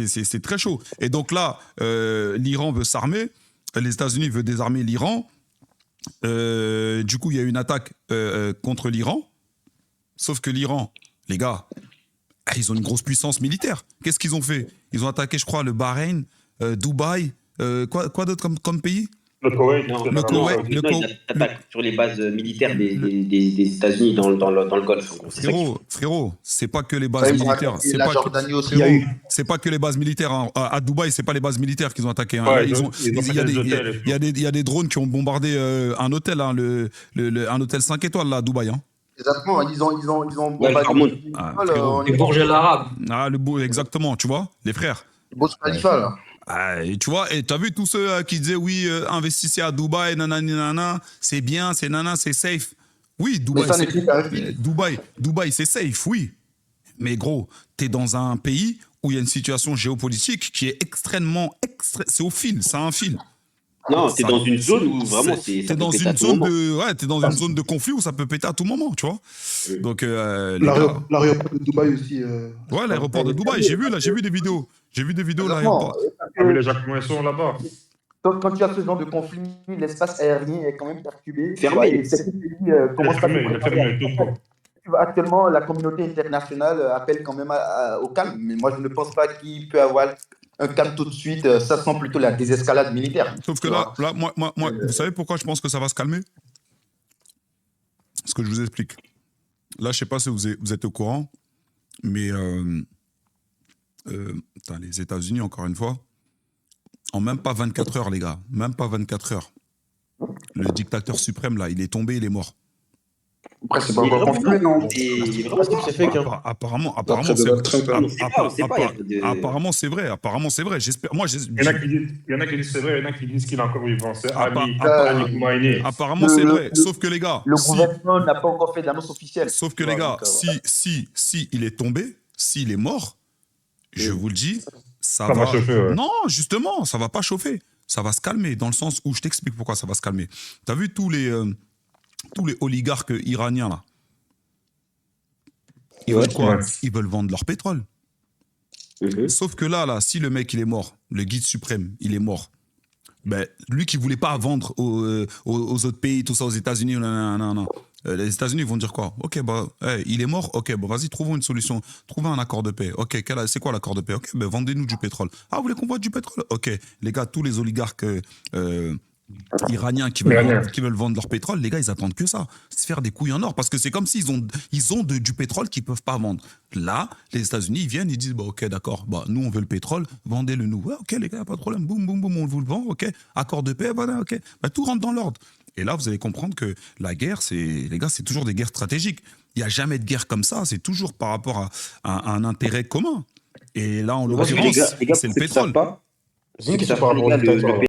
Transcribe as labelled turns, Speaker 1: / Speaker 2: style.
Speaker 1: C'est très chaud. Et donc là, l'Iran veut s'armer, les États-Unis veulent désarmer l'Iran. Du coup, il y a une attaque contre l'Iran. Sauf que l'Iran, les gars, ils ont une grosse puissance militaire. Qu'est-ce qu'ils ont fait? Ils ont attaqué, je crois, le Bahreïn, Dubaï, quoi d'autre comme pays?
Speaker 2: Le Koweït,
Speaker 3: Non,
Speaker 1: Le
Speaker 3: non,
Speaker 1: Koweït,
Speaker 3: non, ils attaquent sur les bases militaires des États-Unis dans le Golfe. En gros. C'est ça qu'ils font.
Speaker 1: frérot, c'est pas que les bases
Speaker 4: Ça, ils ont
Speaker 1: militaires.
Speaker 4: attaqué
Speaker 1: C'est
Speaker 4: la
Speaker 1: pas
Speaker 4: Jordanie aussi.
Speaker 1: frérot,
Speaker 4: Il y a eu.
Speaker 1: c'est pas que les bases militaires. Hein. À Dubaï, c'est pas les bases militaires qu'ils ont attaqué. Hein. Là,
Speaker 2: Ouais, ils ont
Speaker 1: il y
Speaker 2: fait
Speaker 1: a
Speaker 2: des
Speaker 1: des,
Speaker 2: hôtels et tout.
Speaker 1: il y a des drones qui ont bombardé un hôtel, hein, un hôtel 5 étoiles là, à Dubaï. Hein.
Speaker 4: Exactement, ils ont
Speaker 3: Ouais, le Hamoud.
Speaker 4: bombardé
Speaker 1: Frérot.
Speaker 5: Les Bourges Al Arab.
Speaker 1: Ah, exactement, tu vois, les frères.
Speaker 4: Burj Khalifa, là.
Speaker 1: Ah, et tu vois, et t'as vu tous ceux qui disaient oui, investissez à Dubaï, nanani, nanana, c'est bien, c'est nana, c'est safe. Oui,
Speaker 4: Mais
Speaker 1: Dubaï,
Speaker 4: ça n'est plus qu'un film.
Speaker 1: Dubaï, c'est safe, oui. Mais gros, t'es dans un pays où il y a une situation géopolitique qui est c'est au fil, c'est un fil.
Speaker 3: Non, t'es dans une zone où vraiment
Speaker 1: T'es
Speaker 3: ça peut
Speaker 1: dans
Speaker 3: péter
Speaker 1: une
Speaker 3: à tout
Speaker 1: zone
Speaker 3: moment.
Speaker 1: t'es dans une zone de conflit où ça peut péter à tout moment, tu vois. Donc, les gars,
Speaker 6: L'aéroport de Dubaï aussi.
Speaker 1: ouais, l'aéroport de Dubaï, j'ai vu des vidéos. J'ai vu des vidéos de
Speaker 4: Exactement.
Speaker 1: l'aéroport.
Speaker 2: Ah, mais les Jacques sont là-bas.
Speaker 4: Quand tu as ce genre de conflit, l'espace aérien est quand même perturbé.
Speaker 3: Fermé.
Speaker 4: Et certains pays commencent à se
Speaker 2: Il est fermé, tout court.
Speaker 4: Actuellement, la communauté internationale appelle quand même au calme. Mais moi, je ne pense pas qu'il peut y avoir un calme tout de suite. Ça sent plutôt la désescalade militaire.
Speaker 1: Sauf que là moi, vous savez pourquoi je pense que ça va se calmer? Ce que je vous explique. Là, je sais pas si vous êtes au courant, mais les États-Unis, encore une fois, en même pas 24 heures, les gars, même pas 24 heures, le dictateur suprême, là, il est tombé, il est mort.
Speaker 4: Après, c'est pas encore confirmé, non?
Speaker 3: Il est vraiment
Speaker 5: C'est fake, hein.
Speaker 1: Apparemment,
Speaker 6: Après Donald Trump,
Speaker 3: on sait pas, il y a pas de-
Speaker 1: apparemment, c'est vrai. Apparemment, c'est vrai. J'espère. Moi,
Speaker 2: Il y en a qui disent c'est vrai, il y en a qui disent qu'il est encore vivant. C'est Ali Khamenei.
Speaker 1: apparemment, c'est vrai. Sauf que les gars,
Speaker 4: Le gouvernement n'a pas encore fait d'annonce officielle.
Speaker 1: sauf que les gars, si il est tombé, s'il est mort, je vous le dis, ça va
Speaker 2: chauffer. Ouais.
Speaker 1: Non, justement, ça va pas chauffer. Ça va se calmer, dans le sens où je t'explique pourquoi ça va se calmer. T'as vu tous les oligarques iraniens, là? Ils veulent quoi?
Speaker 2: Ouais.
Speaker 1: Ils veulent vendre leur pétrole.
Speaker 3: Mhm.
Speaker 1: Sauf que là, si le mec, il est mort, le guide suprême, il est mort, ben, lui qui voulait pas vendre aux autres pays, tout ça, aux États-Unis, non. Les États-Unis vont dire quoi? Ok, bah, il est mort. Ok, bon, vas-y, trouvons une solution. Trouvons un accord de paix. Ok, c'est quoi l'accord de paix? Ok, ben, vendez-nous du pétrole. Ah, vous voulez qu'on vende du pétrole? Ok, les gars, tous les oligarques iraniens qui veulent vendre leur pétrole, les gars, ils attendent que ça. Se faire des couilles en or. Parce que c'est comme s'ils ont du pétrole qu'ils peuvent pas vendre. Là, les États-Unis, ils viennent, ils disent, bah, ok, d'accord, bah, nous, on veut le pétrole, vendez-le nous. Ouais, ok, les gars, pas de problème. Boum, boum, boum, on vous le vend. Ok, accord de paix, voilà, ok. Bah, tout rentre dans l'ordre. Et là, vous allez comprendre que la guerre, les gars, c'est toujours des guerres stratégiques. Il n'y a jamais de guerre comme ça. C'est toujours par rapport à un intérêt commun. Et là, en l'occurrence,
Speaker 3: Les gars,
Speaker 1: c'est le
Speaker 3: ceux qui savent
Speaker 1: pétrole.
Speaker 3: pas,
Speaker 6: J'ai une question
Speaker 3: savent
Speaker 6: par
Speaker 3: pas,
Speaker 6: rapport
Speaker 3: les
Speaker 6: aux
Speaker 3: gars,
Speaker 6: États-Unis.